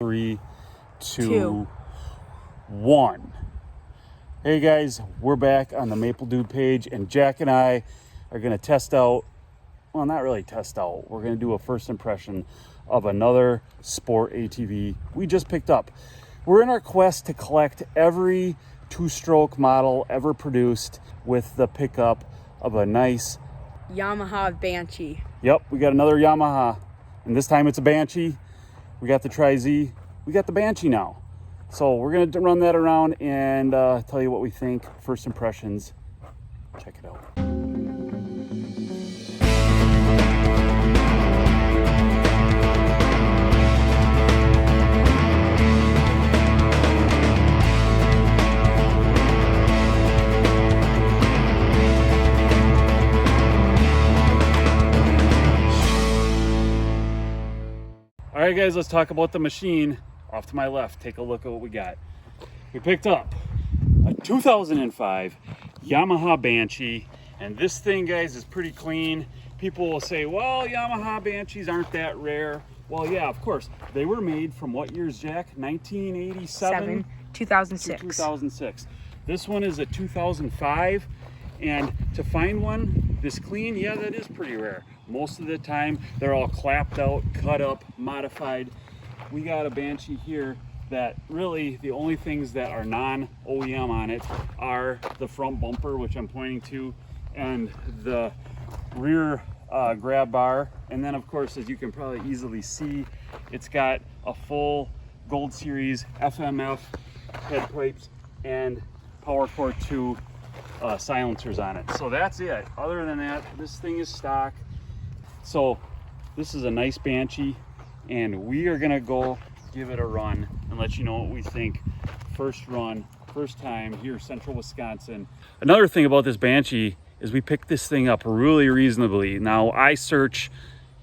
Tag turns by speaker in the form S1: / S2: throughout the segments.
S1: 3, 2, 1. Hey guys, we're back on the Maple Dude page, and Jack and I are going to test out, well, not really test out, we're going to do a first impression of another sport ATV we just picked up. We're in our quest to collect every two-stroke model ever produced with the pickup of a nice
S2: Yamaha Banshee.
S1: Yep, we got another Yamaha, and this time it's a Banshee. We got the TRI-Z, we got the Banshee now. So we're gonna run that around and tell you what we think, first impressions. Check it out. All right, guys, let's talk about the machine. Off to my left, take a look at what we got. We picked up a 2005 Yamaha Banshee, and this thing, guys, is pretty clean. People will say, well, Yamaha Banshees aren't that rare. Well, yeah, of course. They were made from what years, Jack? 1987?
S2: 2006.
S1: 2006. This one is a 2005, and to find one this clean, yeah, that is pretty rare. Most of the time, they're all clapped out, cut up, modified. We got a Banshee here that really the only things that are non-OEM on it are the front bumper, which I'm pointing to, and the rear grab bar. And then, of course, as you can probably easily see, it's got a full Gold Series FMF head pipes and Power Core 2 silencers on it. So that's it. Other than that, this thing is stock. So this is a nice Banshee, and we are gonna go give it a run and let you know what we think. First run, first time here, central Wisconsin. Another thing about this Banshee is we picked this thing up really reasonably. Now, I search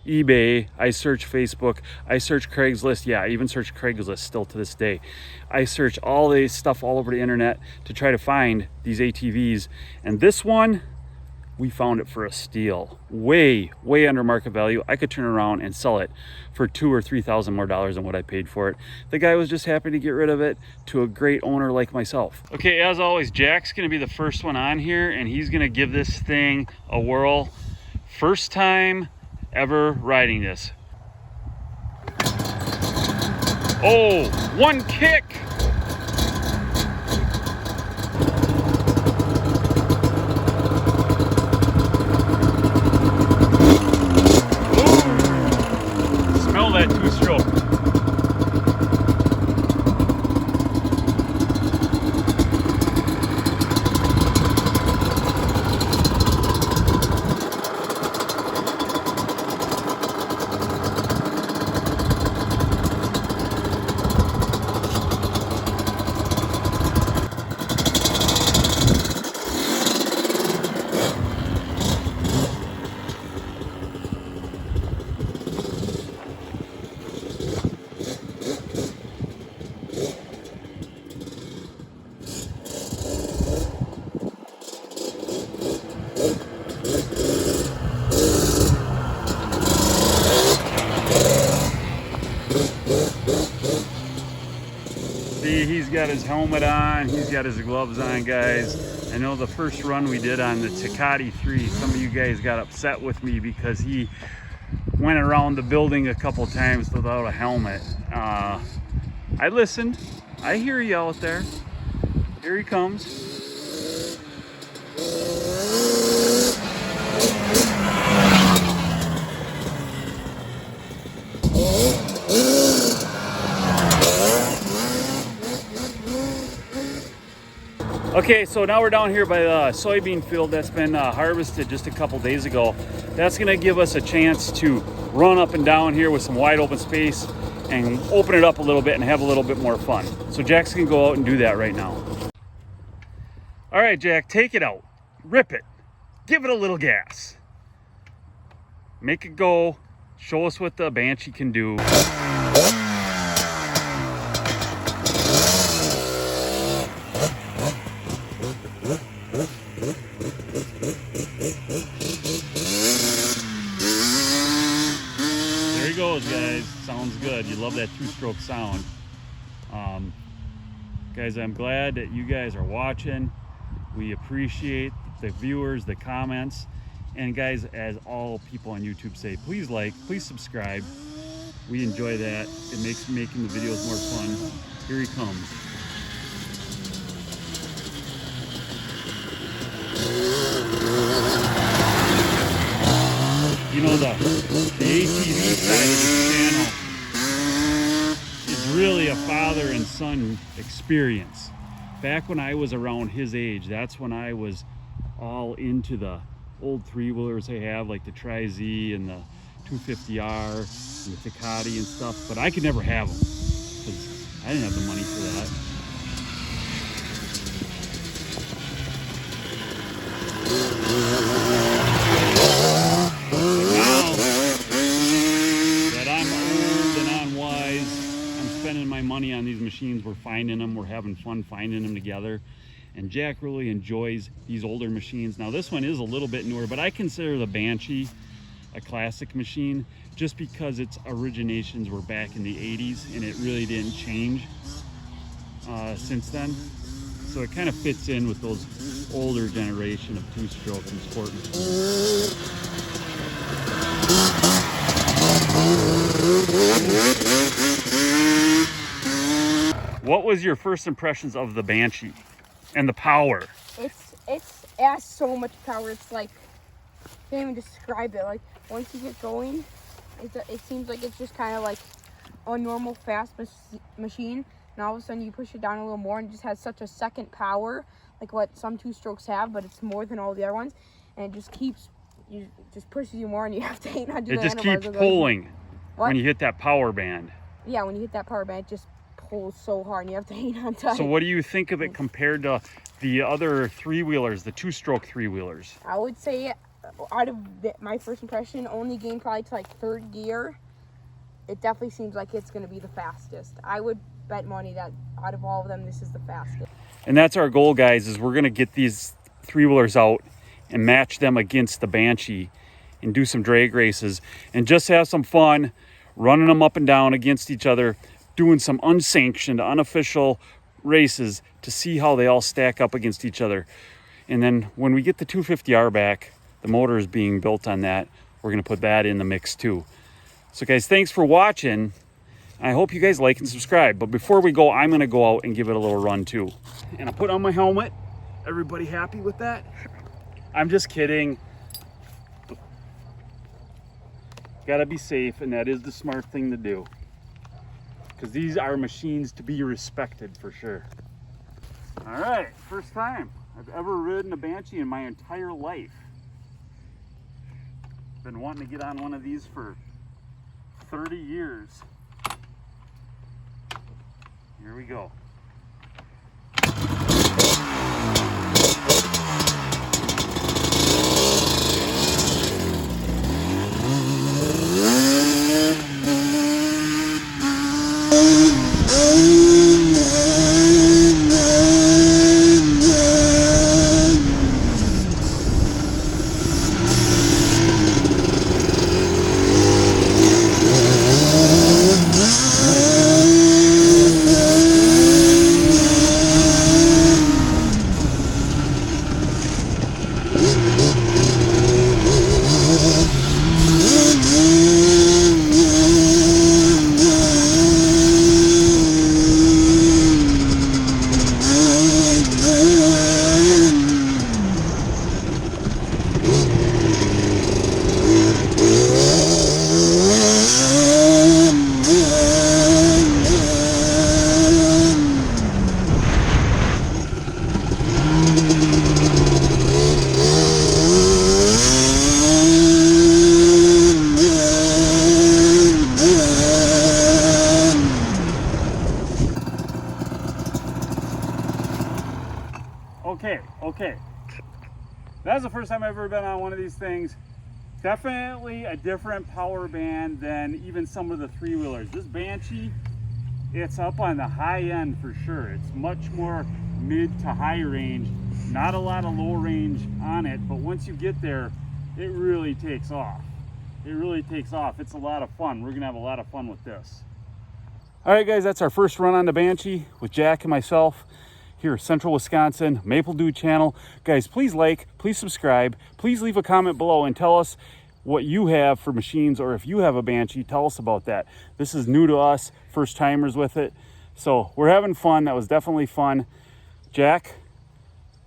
S1: eBay, I search Facebook, I search Craigslist. Yeah, I even search Craigslist still to this day. I search all this stuff all over the internet to try to find these ATVs, and this one, we found it for a steal, way under market value. I could turn around and sell it for $2,000 or $3,000 more than what I paid for it. The guy was just happy to get rid of it to a great owner like myself. Okay, as always, Jack's gonna be the first one on here, and he's gonna give this thing a whirl. First time ever riding this. Oh, one kick! That two-stroke. See, he's got his helmet on, he's got his gloves on, guys. I know the first run we did on the Tecate 3, some of you guys got upset with me because he went around the building a couple times without a helmet. I listened. I hear you out there. Here he comes. Okay, so now we're down here by the soybean field that's been harvested just a couple days ago. That's gonna give us a chance to run up and down here with some wide open space and open it up a little bit and have a little bit more fun. So Jack's gonna go out and do that right now. All right, Jack, take it out, rip it, give it a little gas. Make it go, show us what the Banshee can do. There he goes, guys. Sounds good. You love that two two-stroke sound. Guys, I'm glad that you guys are watching. We appreciate the viewers, the comments, and guys, as all people on YouTube say, please like, please subscribe. We enjoy that. It makes making the videos more fun. Here he comes. You know, the ATV side of this channel is really a father and son experience. Back when I was around his age, that's when I was all into the old three-wheelers they have, like the TRI-Z and the 250R and the Tecate and stuff, but I could never have them because I didn't have the money for that. Spending my money on these machines. We're finding them, we're having fun finding them together, and Jack really enjoys these older machines. Now this one is a little bit newer, but I consider the Banshee a classic machine just because its originations were back in the 80s and it really didn't change since then, so it kind of fits in with those older generation of two-stroke and sport machines. What was your first impressions of the Banshee and the power?
S2: It has so much power. It's like, I can't even describe it. Like, once you get going, it seems like it's just kind of like a normal fast machine. And all of a sudden you push it down a little more and it just has such a second power, like what some two-strokes have, but it's more than all the other ones. And it just just pushes you more, and you have to hang on to
S1: it.
S2: The
S1: Just
S2: handlebars.
S1: keeps pulling
S2: What?
S1: when you hit that power band.
S2: Yeah, when you hit that power band, it just pulls so hard and you have to hang on tight.
S1: So what do you think of it compared to the other three-wheelers, the two-stroke three-wheelers?
S2: I would say out of my first impression, only gained probably to like third gear, it definitely seems like it's going to be the fastest. I would bet money that out of all of them, this is the fastest.
S1: And that's our goal, guys, is we're going to get these three-wheelers out and match them against the Banshee and do some drag races and just have some fun running them up and down against each other, doing some unsanctioned, unofficial races to see how they all stack up against each other. And then when we get the 250R back, the motor is being built on that. We're going to put that in the mix too. So guys, thanks for watching. I hope you guys like and subscribe. But before we go, I'm going to go out and give it a little run too. And I put on my helmet. Everybody happy with that? I'm just kidding. Gotta be safe, and that is the smart thing to do, because these are machines to be respected for sure. All right, first time I've ever ridden a Banshee in my entire life. Been wanting to get on one of these for 30 years. Here we go. Okay. That's the first time I've ever been on one of these things. Definitely a different power band than even some of the three-wheelers. This Banshee, it's up on the high end for sure. It's much more mid to high range. Not a lot of low range on it, but once you get there, it really takes off. It really takes off. It's a lot of fun. We're gonna have a lot of fun with this. All right, guys, that's our first run on the Banshee with Jack and myself here, Central Wisconsin, Maple Dew channel. Guys, please like, please subscribe, please leave a comment below and tell us what you have for machines, or if you have a Banshee, tell us about that. This is new to us, first timers with it. So we're having fun. That was definitely fun. Jack,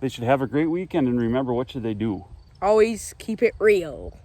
S1: they should have a great weekend, and remember, what should they do?
S2: Always keep it real.